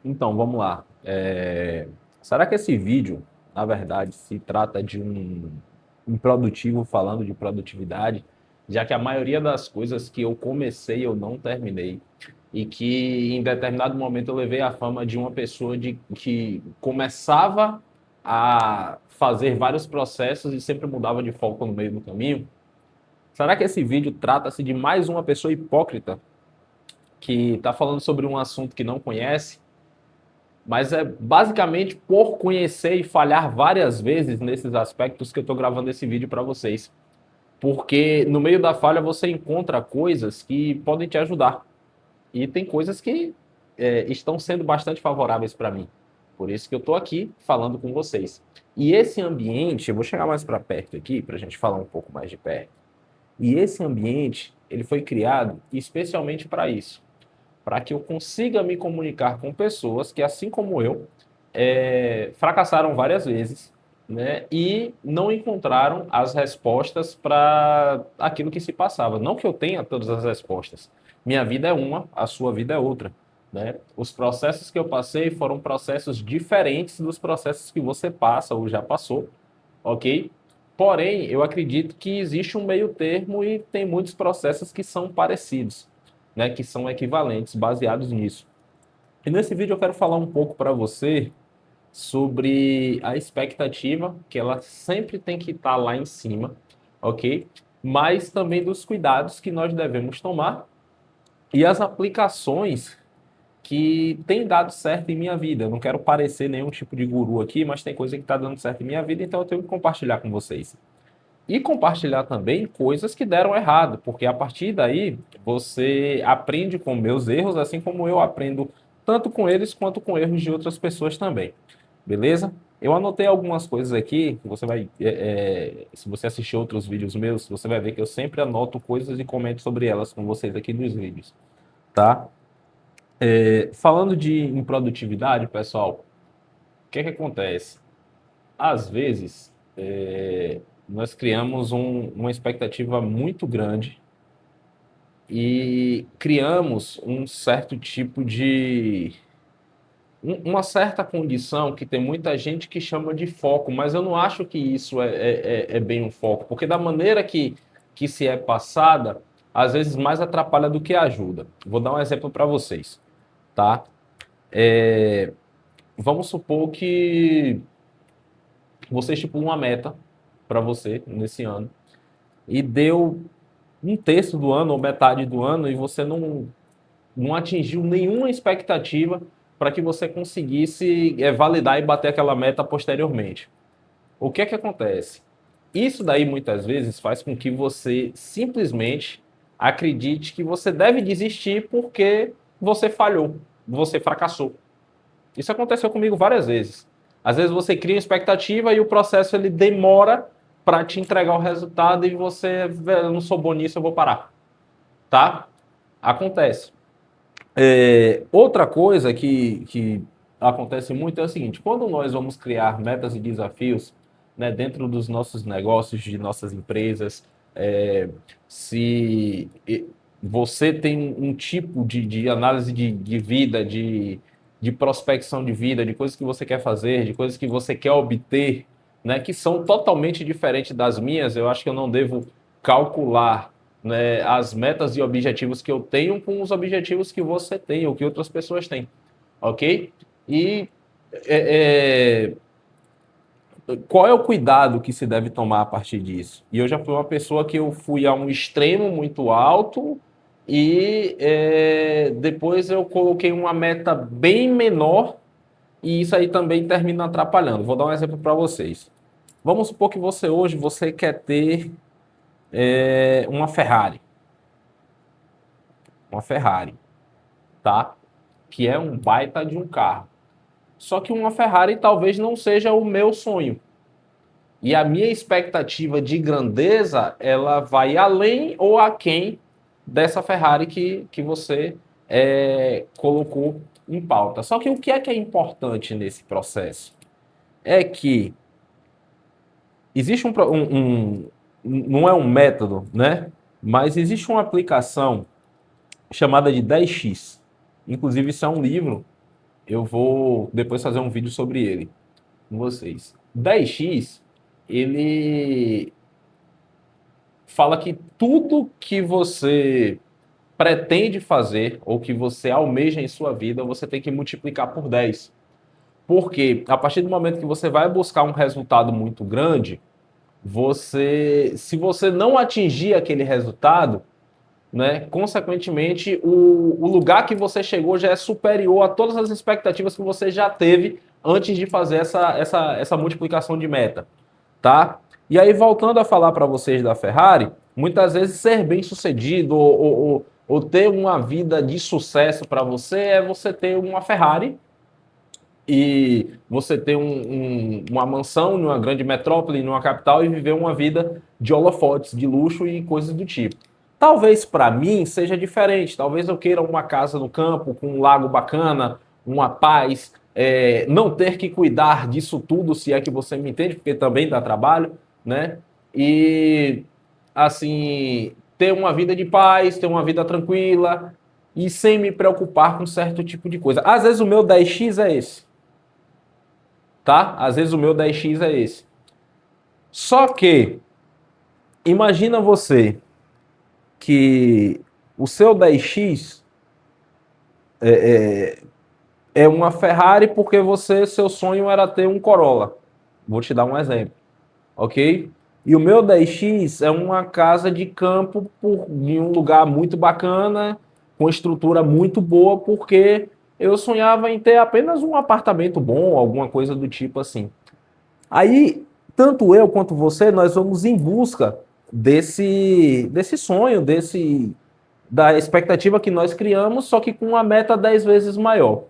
Então, vamos lá. Será que esse vídeo, na verdade, se trata de um improdutivo falando de produtividade, já que a maioria das coisas que eu comecei eu não terminei e que em determinado momento eu levei a fama de uma pessoa que começava a fazer vários processos e sempre mudava de foco no meio do caminho? Será que esse vídeo trata-se de mais uma pessoa hipócrita que está falando sobre um assunto que não conhece? Mas é basicamente por conhecer e falhar várias vezes nesses aspectos que eu estou gravando esse vídeo para vocês. Porque no meio da falha você encontra coisas que podem te ajudar. E tem coisas que estão sendo bastante favoráveis para mim. Por isso que eu estou aqui falando com vocês. E esse ambiente, eu vou chegar mais para perto aqui, para a gente falar um pouco mais de perto. E esse ambiente, ele foi criado especialmente para isso, para que eu consiga me comunicar com pessoas que, assim como eu, fracassaram várias vezes, né, e não encontraram as respostas para aquilo que se passava. Não que eu tenha todas as respostas. Minha vida é uma, a sua vida é outra. Né? Os processos que eu passei foram processos diferentes dos processos que você passa ou já passou, ok? Porém, eu acredito que existe um meio termo e tem muitos processos que são parecidos, né, que são equivalentes, baseados nisso. E nesse vídeo eu quero falar um pouco para você sobre a expectativa, que ela sempre tem que estar lá em cima, ok? Mas também dos cuidados que nós devemos tomar e as aplicações que têm dado certo em minha vida. Eu não quero parecer nenhum tipo de guru aqui, mas tem coisa que está dando certo em minha vida, então eu tenho que compartilhar com vocês. E compartilhar também coisas que deram errado, porque a partir daí você aprende com meus erros, assim como eu aprendo tanto com eles quanto com erros de outras pessoas também. Beleza? Eu anotei algumas coisas aqui, que você vai, se você assistir outros vídeos meus, você vai ver que eu sempre anoto coisas e comento sobre elas com vocês aqui nos vídeos, tá? Falando de improdutividade, pessoal, o que é que acontece? Às vezes, nós criamos uma expectativa muito grande e criamos um certo tipo de. Uma certa condição que tem muita gente que chama de foco, mas eu não acho que isso é bem um foco, porque da maneira que se é passada, às vezes mais atrapalha do que ajuda. Vou dar um exemplo para vocês, tá? Vamos supor que você estipula uma meta para você nesse ano e deu um terço do ano ou metade do ano e você não atingiu nenhuma expectativa para que você conseguisse validar e bater aquela meta posteriormente. O que é que acontece? Isso daí muitas vezes faz com que você simplesmente acredite que você deve desistir porque você falhou, você fracassou. Isso aconteceu comigo várias vezes. Às vezes você cria uma expectativa e o processo ele demora para te entregar o resultado e você, eu não sou bom nisso, eu vou parar. Tá? Acontece. Outra coisa que acontece muito é o seguinte: quando nós vamos criar metas e desafios, né, dentro dos nossos negócios, de nossas empresas, é, se você tem um tipo de análise de vida, de prospecção de vida, de coisas que você quer fazer, de coisas que você quer obter, né, que são totalmente diferentes das minhas, eu acho que eu não devo calcular, né, as metas e objetivos que eu tenho com os objetivos que você tem ou que outras pessoas têm, ok? E é, qual é o cuidado que se deve tomar a partir disso? E eu já fui uma pessoa que eu fui a um extremo muito alto e depois eu coloquei uma meta bem menor e isso aí também termina atrapalhando. Vou dar um exemplo para vocês. Vamos supor que você quer ter uma Ferrari. Uma Ferrari, tá? Que é um baita de um carro. Só que uma Ferrari talvez não seja o meu sonho. E a minha expectativa de grandeza, ela vai além ou aquém dessa Ferrari que você colocou em pauta. Só que o que é importante nesse processo? É que existe não é um método, né? Mas existe uma aplicação chamada de 10x. Inclusive, isso é um livro Eu vou depois fazer um vídeo sobre ele com vocês. 10x, ele fala que tudo que você pretende fazer ou que você almeja em sua vida, você tem que multiplicar por 10. Porque a partir do momento que você vai buscar um resultado muito grande, se você não atingir aquele resultado, né, consequentemente, o lugar que você chegou já é superior a todas as expectativas que você já teve antes de fazer essa multiplicação de meta, tá? E aí, voltando a falar para vocês da Ferrari, muitas vezes ser bem-sucedido ou ter uma vida de sucesso para você é você ter uma Ferrari e você ter uma mansão numa grande metrópole, numa capital e viver uma vida de holofotes, de luxo e coisas do tipo. Talvez para mim seja diferente. Talvez eu queira uma casa no campo com um lago bacana, uma paz, não ter que cuidar disso tudo, se é que você me entende, porque também dá trabalho, né? E assim, ter uma vida de paz, ter uma vida tranquila e sem me preocupar com certo tipo de coisa. Às vezes o meu 10x é esse, tá? Às vezes o meu 10x é esse. Só que, imagina você que o seu 10x é uma Ferrari porque seu sonho era ter um Corolla. Vou te dar um exemplo, ok? E o meu 10x é uma casa de campo em um lugar muito bacana, com estrutura muito boa, porque eu sonhava em ter apenas um apartamento bom, alguma coisa do tipo assim. Aí, tanto eu quanto você, nós vamos em busca desse sonho, da expectativa que nós criamos, só que com uma meta 10 vezes maior.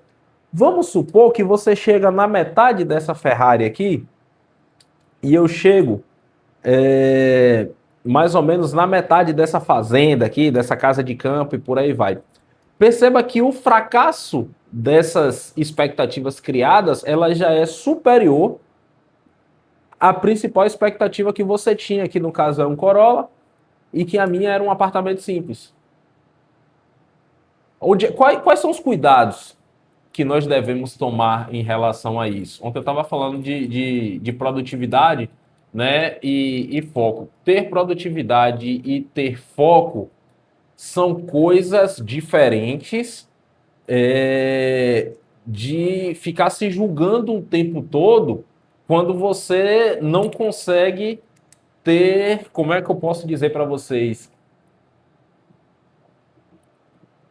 Vamos supor que você chega na metade dessa Ferrari aqui e eu chego mais ou menos na metade dessa fazenda aqui, dessa casa de campo e por aí vai. Perceba que o fracasso dessas expectativas criadas, ela já é superior a principal expectativa que você tinha, que no caso é um Corolla, e que a minha era um apartamento simples. Quais são os cuidados que nós devemos tomar em relação a isso? Ontem eu estava falando de produtividade, né, e foco. Ter produtividade e ter foco são coisas diferentes, de ficar se julgando o tempo todo quando você não consegue ter, como é que eu posso dizer para vocês?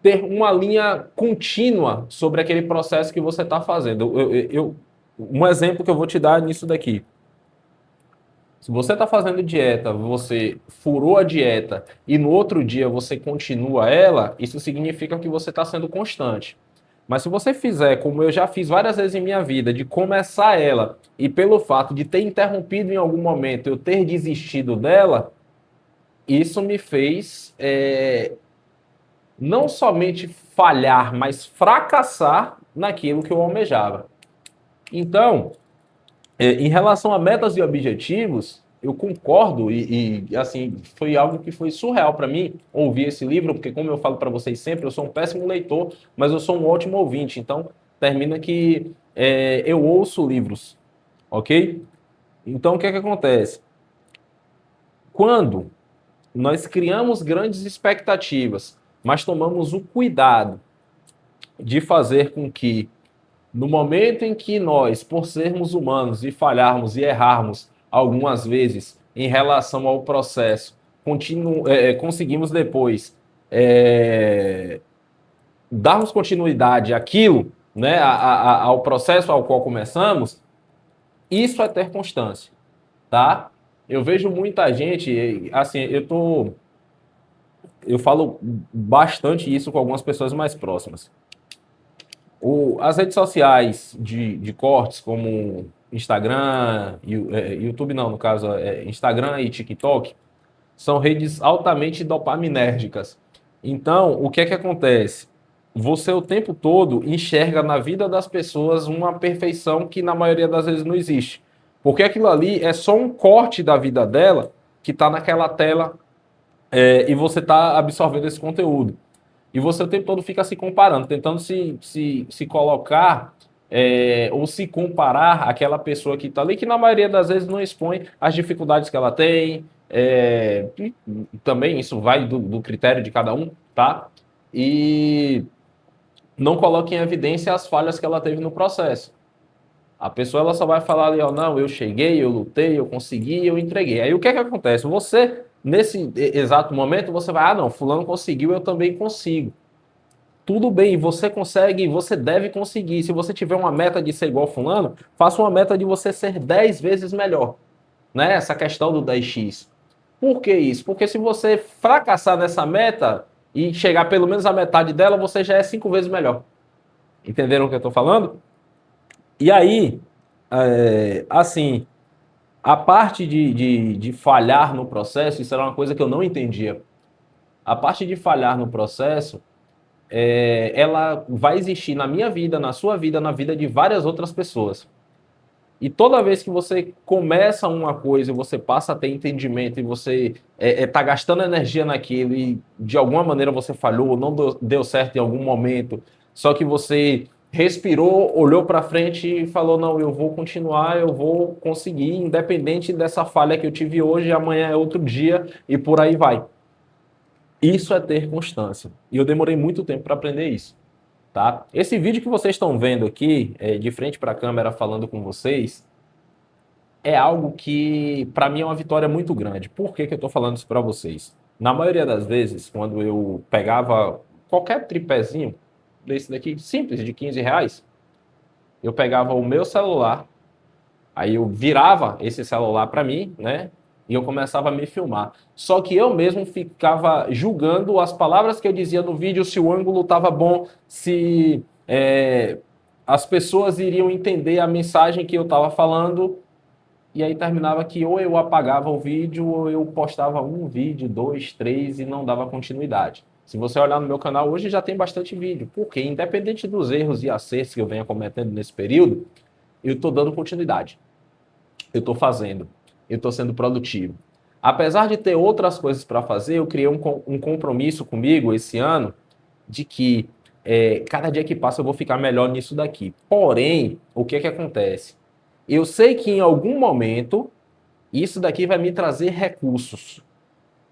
Ter uma linha contínua sobre aquele processo que você está fazendo. Um exemplo que eu vou te dar nisso daqui. Se você está fazendo dieta, você furou a dieta e no outro dia você continua ela, isso significa que você está sendo constante. Mas se você fizer, como eu já fiz várias vezes em minha vida, de começar ela e pelo fato de ter interrompido em algum momento, eu ter desistido dela, isso me fez não somente falhar, mas fracassar naquilo que eu almejava. Então, em relação a metas e objetivos, eu concordo assim, foi algo que foi surreal para mim ouvir esse livro, porque como eu falo para vocês sempre, eu sou um péssimo leitor, mas eu sou um ótimo ouvinte. Então, termina que eu ouço livros, ok? Então, o que é que acontece? Quando nós criamos grandes expectativas, mas tomamos o cuidado de fazer com que no momento em que nós, por sermos humanos e falharmos e errarmos algumas vezes em relação ao processo, conseguimos depois darmos continuidade àquilo, né, ao processo ao qual começamos, isso é ter constância, tá? Eu vejo muita gente, assim, eu falo bastante isso com algumas pessoas mais próximas. As redes sociais de cortes, como Instagram, YouTube não, no caso, Instagram e TikTok, são redes altamente dopaminérgicas. Então, o que é que acontece? Você o tempo todo enxerga na vida das pessoas uma perfeição que na maioria das vezes não existe. Porque aquilo ali é só um corte da vida dela que está naquela tela, e você está absorvendo esse conteúdo. E você o tempo todo fica se comparando, tentando se colocar ou se comparar àquela pessoa que está ali, que na maioria das vezes não expõe as dificuldades que ela tem. E também isso vai do critério de cada um, tá? E não coloque em evidência as falhas que ela teve no processo. A pessoa ela só vai falar ali, ó, não, eu cheguei, eu lutei, eu consegui, eu entreguei. Aí o que é que acontece? Você, nesse exato momento, você vai, ah, não, fulano conseguiu, eu também consigo. Tudo bem, você consegue, você deve conseguir. Se você tiver uma meta de ser igual fulano, faça uma meta de você ser 10 vezes melhor, né? Essa questão do 10x. Por que isso? Porque se você fracassar nessa meta e chegar pelo menos à metade dela, você já é 5 vezes melhor. Entenderam o que eu estou falando? E aí, assim, a parte de falhar no processo, isso era uma coisa que eu não entendia. A parte de falhar no processo, ela vai existir na minha vida, na sua vida, na vida de várias outras pessoas. E toda vez que você começa uma coisa e você passa a ter entendimento e você está gastando energia naquilo e de alguma maneira você falhou, não deu certo em algum momento, só que você respirou, olhou para frente e falou: não, eu vou continuar, eu vou conseguir, independente dessa falha que eu tive hoje, amanhã é outro dia e por aí vai. Isso é ter constância. E eu demorei muito tempo para aprender isso. Tá? Esse vídeo que vocês estão vendo aqui, de frente para a câmera falando com vocês, é algo que para mim é uma vitória muito grande. Por que que eu estou falando isso para vocês? Na maioria das vezes, quando eu pegava qualquer tripézinho desse daqui, simples, de 15 reais, eu pegava o meu celular, aí eu virava esse celular para mim, né? E eu começava a me filmar. Só que eu mesmo ficava julgando as palavras que eu dizia no vídeo, se o ângulo estava bom, se as pessoas iriam entender a mensagem que eu estava falando. E aí terminava que ou eu apagava o vídeo ou eu postava um vídeo, dois, três e não dava continuidade. Se você olhar no meu canal hoje já tem bastante vídeo, porque independente dos erros e acertos que eu venha cometendo nesse período, eu estou dando continuidade. Eu estou fazendo, eu estou sendo produtivo. Apesar de ter outras coisas para fazer, eu criei um compromisso comigo esse ano de que cada dia que passa eu vou ficar melhor nisso daqui. Porém, o que é que acontece? Eu sei que em algum momento isso daqui vai me trazer recursos,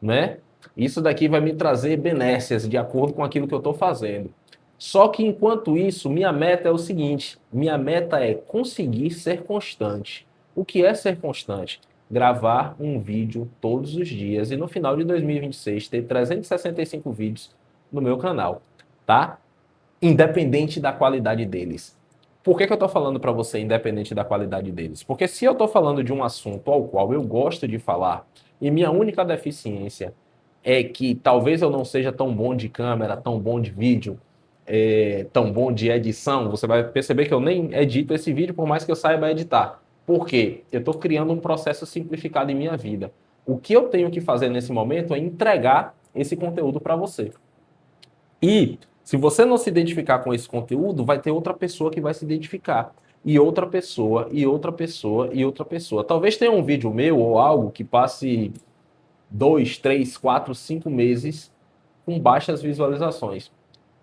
né? Isso daqui vai me trazer benécias de acordo com aquilo que eu estou fazendo. Só que enquanto isso, minha meta é o seguinte: minha meta é conseguir ser constante. O que é ser constante? Gravar um vídeo todos os dias e no final de 2026 ter 365 vídeos no meu canal, tá? Independente da qualidade deles. Por que que eu estou falando para você independente da qualidade deles? Porque se eu estou falando de um assunto ao qual eu gosto de falar e minha única deficiência é que talvez eu não seja tão bom de câmera, tão bom de vídeo, tão bom de edição, você vai perceber que eu nem edito esse vídeo por mais que eu saiba editar. Por quê? Eu estou criando um processo simplificado em minha vida. O que eu tenho que fazer nesse momento é entregar esse conteúdo para você. E se você não se identificar com esse conteúdo, vai ter outra pessoa que vai se identificar. E outra pessoa, e outra pessoa, e outra pessoa. Talvez tenha um vídeo meu ou algo que passe 2, 3, 4, 5 meses com baixas visualizações.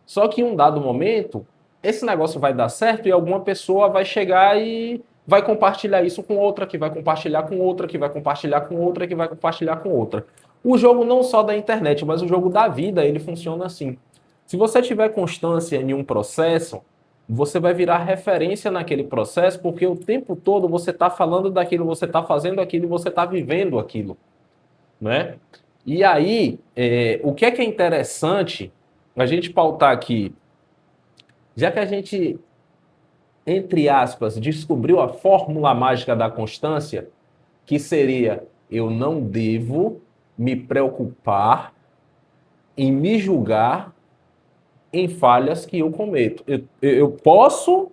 Só que em um dado momento, esse negócio vai dar certo e alguma pessoa vai chegar e vai compartilhar isso com outra, que vai compartilhar com outra, que vai compartilhar com outra, que vai compartilhar com outra. O jogo não só da internet, mas o jogo da vida, ele funciona assim. Se você tiver constância em um processo, você vai virar referência naquele processo, porque o tempo todo você está falando daquilo, você está fazendo aquilo, você está vivendo aquilo, né? E aí, o que é interessante a gente pautar aqui, já que a gente, entre aspas, descobriu a fórmula mágica da constância, que seria: eu não devo me preocupar em me julgar em falhas que eu cometo. Eu posso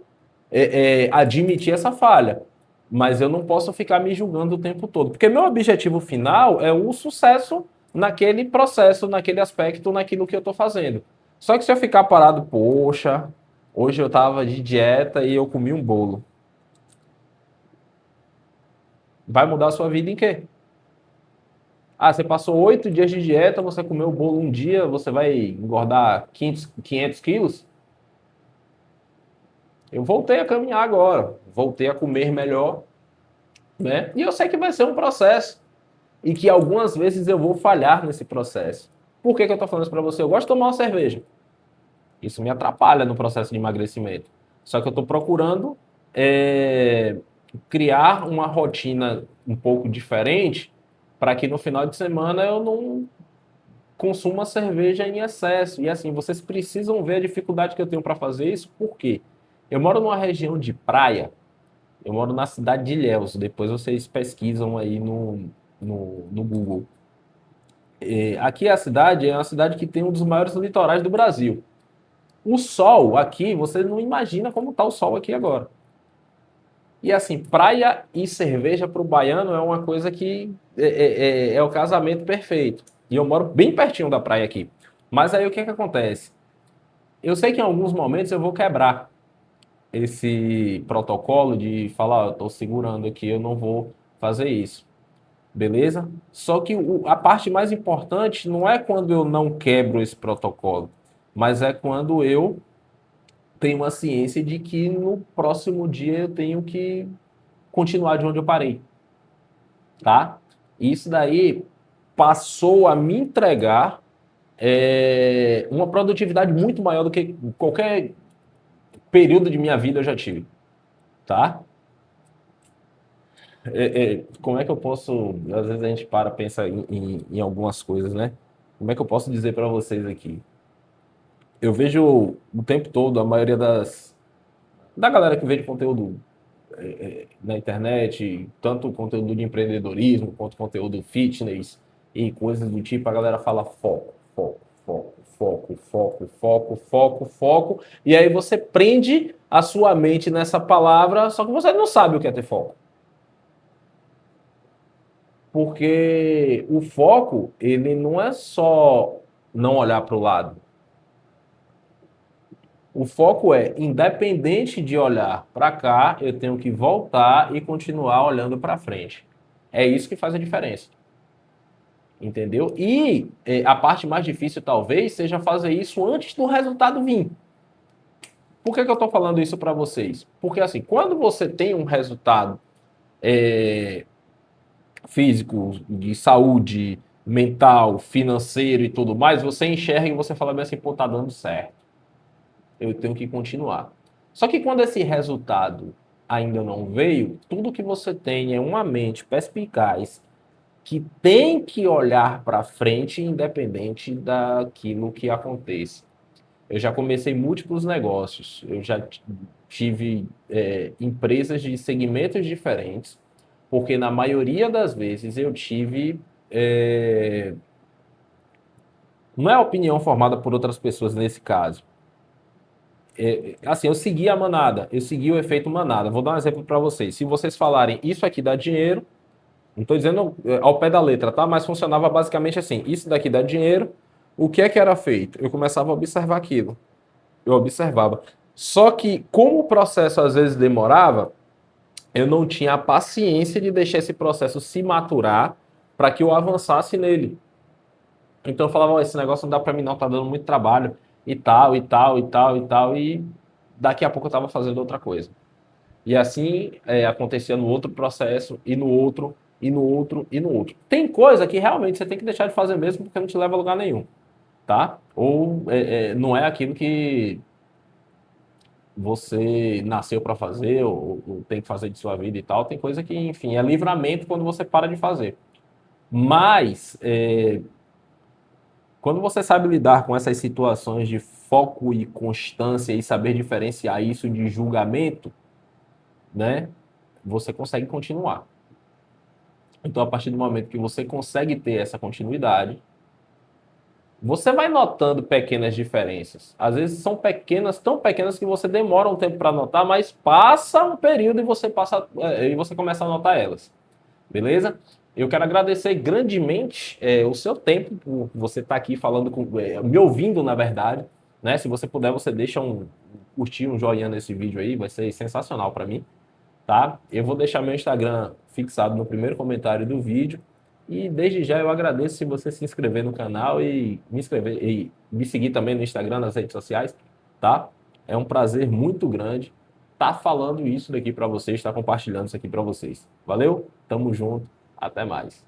admitir essa falha, mas eu não posso ficar me julgando o tempo todo. Porque meu objetivo final é o sucesso naquele processo, naquele aspecto, naquilo que eu estou fazendo. Só que se eu ficar parado, poxa, hoje eu estava de dieta e eu comi um bolo. Vai mudar a sua vida em quê? Ah, você passou 8 dias de dieta, você comeu o bolo um dia, você vai engordar 500 quilos? Eu voltei a caminhar agora, voltei a comer melhor, né? E eu sei que vai ser um processo e que algumas vezes eu vou falhar nesse processo. Por que que eu tô falando isso para você? Eu gosto de tomar uma cerveja. Isso me atrapalha no processo de emagrecimento. Só que eu estou procurando é, criar uma rotina um pouco diferente para que no final de semana eu não consuma cerveja em excesso. E assim, vocês precisam ver a dificuldade que eu tenho para fazer isso, por quê? Eu moro numa região de praia, eu moro na cidade de Ilhéus, depois vocês pesquisam aí no Google. Aqui a cidade é uma cidade que tem um dos maiores litorais do Brasil. O sol aqui, você não imagina como está o sol aqui agora. E assim, praia e cerveja para o baiano é uma coisa que é o casamento perfeito. E eu moro bem pertinho da praia aqui. Mas aí o que que acontece? Eu sei que em alguns momentos eu vou quebrar esse protocolo de falar, ó, eu estou segurando aqui, eu não vou fazer isso. Beleza? Só que a parte mais importante não é quando eu não quebro esse protocolo, mas é quando eu tenho uma ciência de que no próximo dia eu tenho que continuar de onde eu parei, tá? Isso daí passou a me entregar uma produtividade muito maior do que qualquer período de minha vida eu já tive, tá? Como é que eu posso, às vezes a gente para, pensa em algumas coisas, né? Como é que eu posso dizer para vocês aqui? Eu vejo o tempo todo a maioria da galera que vende conteúdo na internet, tanto conteúdo de empreendedorismo quanto conteúdo fitness e coisas do tipo, a galera fala foco, foco, foco, foco, foco, foco, foco, foco, e aí você prende a sua mente nessa palavra, só que você não sabe o que é ter foco. Porque o foco, ele não é só não olhar para o lado. O foco é, independente de olhar para cá, eu tenho que voltar e continuar olhando para frente. É isso que faz a diferença. Entendeu? E a parte mais difícil, talvez, seja fazer isso antes do resultado vir. Por que que eu estou falando isso para vocês? Porque, assim, quando você tem um resultado é, físico, de saúde, mental, financeiro e tudo mais, você enxerga e você fala bem assim, pô, tá dando certo. Eu tenho que continuar. Só que quando esse resultado ainda não veio, tudo que você tem é uma mente perspicaz que tem que olhar para frente independente daquilo que aconteça. Eu já comecei múltiplos negócios, eu já tive empresas de segmentos diferentes, porque na maioria das vezes eu tive. Não é opinião formada por outras pessoas nesse caso. Assim, eu segui a manada, eu segui o efeito manada. Vou dar um exemplo para vocês. Se vocês falarem isso aqui dá dinheiro, não estou dizendo ao pé da letra, tá? Mas funcionava basicamente assim: isso daqui dá dinheiro. O que é que era feito? Eu começava a observar aquilo. Eu observava. Só que, como o processo às vezes demorava, eu não tinha a paciência de deixar esse processo se maturar para que eu avançasse nele. Então eu falava, oh, esse negócio não dá para mim não, tá dando muito trabalho e tal, e tal, e tal, e tal, e daqui a pouco eu estava fazendo outra coisa. E assim acontecia no outro processo, e no outro, e no outro, e no outro. Tem coisa que realmente você tem que deixar de fazer mesmo porque não te leva a lugar nenhum, tá? Ou não é aquilo que você nasceu para fazer, ou tem que fazer de sua vida e tal. Tem coisa que, enfim, é livramento quando você para de fazer. Mas, quando você sabe lidar com essas situações de foco e constância e saber diferenciar isso de julgamento, né, você consegue continuar. Então, a partir do momento que você consegue ter essa continuidade, você vai notando pequenas diferenças. Às vezes são pequenas, tão pequenas que você demora um tempo para notar, mas passa um período e você começa a notar elas. Beleza? Eu quero agradecer grandemente o seu tempo por você estar aqui falando me ouvindo, na verdade. Né? Se você puder, você deixa curtir, um joinha nesse vídeo aí, vai ser sensacional para mim, tá? Eu vou deixar meu Instagram fixado no primeiro comentário do vídeo. E desde já eu agradeço se você se inscrever no canal e me seguir também no Instagram, nas redes sociais, tá? É um prazer muito grande estar falando isso daqui para vocês, estar compartilhando isso aqui para vocês. Valeu? Tamo junto. Até mais.